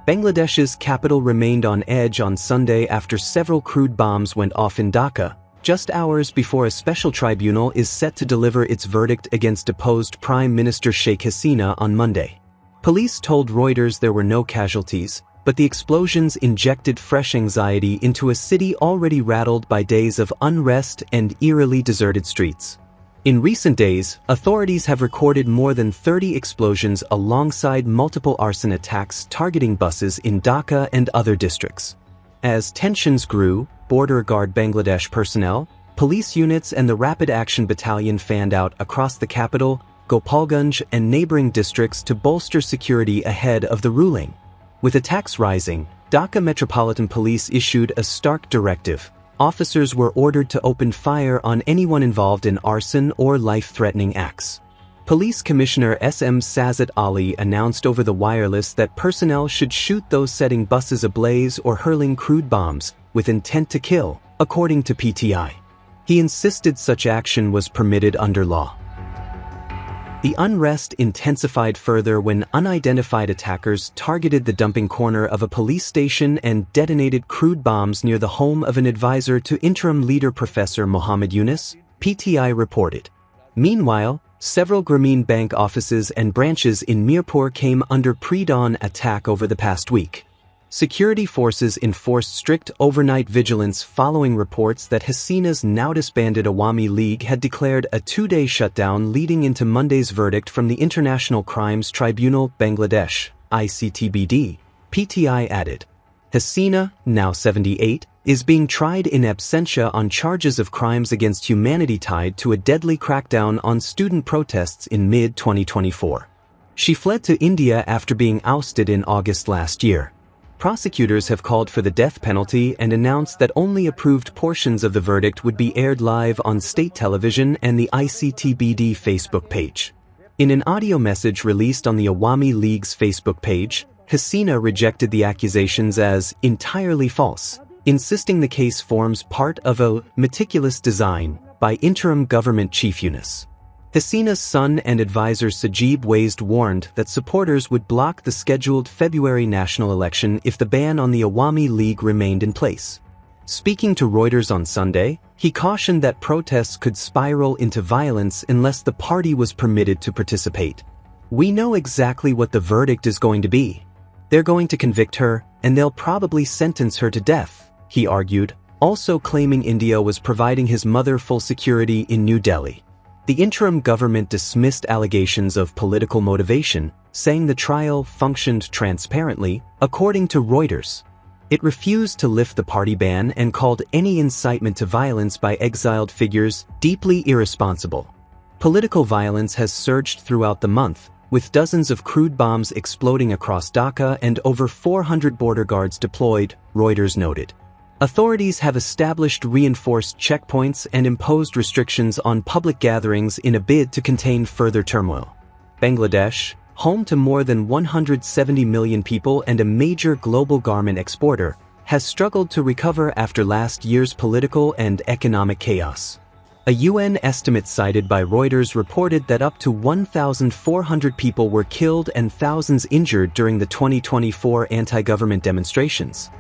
Bangladesh's capital remained on edge on Sunday after several crude bombs went off in Dhaka, just hours before a special tribunal is set to deliver its verdict against deposed Prime Minister Sheikh Hasina on Monday. Police told Reuters there were no casualties, but the explosions injected fresh anxiety into a city already rattled by days of unrest and eerily deserted streets. In recent days, authorities have recorded more than 30 explosions alongside multiple arson attacks targeting buses in Dhaka and other districts. As tensions grew, Border Guard Bangladesh personnel, police units and the Rapid Action Battalion fanned out across the capital, Gopalganj and neighboring districts to bolster security ahead of the ruling. With attacks rising, Dhaka Metropolitan Police issued a stark directive. Officers were ordered to open fire on anyone involved in arson or life-threatening acts. Police Commissioner S.M. Sazat Ali announced over the wireless that personnel should shoot those setting buses ablaze or hurling crude bombs with intent to kill, according to PTI. He insisted such action was permitted under law. The unrest intensified further when unidentified attackers targeted the dumping corner of a police station and detonated crude bombs near the home of an advisor to interim leader Professor Mohammed Yunus, PTI reported. Meanwhile, several Grameen Bank offices and branches in Mirpur came under pre-dawn attack over the past week. Security forces enforced strict overnight vigilance following reports that Hasina's now-disbanded Awami League had declared a two-day shutdown leading into Monday's verdict from the International Crimes Tribunal Bangladesh, ICTBD, PTI added. Hasina, now 78, is being tried in absentia on charges of crimes against humanity tied to a deadly crackdown on student protests in mid-2024. She fled to India after being ousted in August last year. Prosecutors have called for the death penalty and announced that only approved portions of the verdict would be aired live on state television and the ICTBD Facebook page. In an audio message released on the Awami League's Facebook page, Hasina rejected the accusations as entirely false, insisting the case forms part of a meticulous design by interim government chief Yunus. Hasina's son and advisor Sajib Wazd warned that supporters would block the scheduled February national election if the ban on the Awami League remained in place. Speaking to Reuters on Sunday, he cautioned that protests could spiral into violence unless the party was permitted to participate. "We know exactly what the verdict is going to be. They're going to convict her, and they'll probably sentence her to death," he argued, also claiming India was providing his mother full security in New Delhi. The interim government dismissed allegations of political motivation, saying the trial functioned transparently, according to Reuters. It refused to lift the party ban and called any incitement to violence by exiled figures deeply irresponsible. Political violence has surged throughout the month, with dozens of crude bombs exploding across Dhaka and over 400 border guards deployed, Reuters noted. Authorities have established reinforced checkpoints and imposed restrictions on public gatherings in a bid to contain further turmoil. Bangladesh, home to more than 170 million people and a major global garment exporter, has struggled to recover after last year's political and economic chaos. A UN estimate cited by Reuters reported that up to 1,400 people were killed and thousands injured during the 2024 anti-government demonstrations.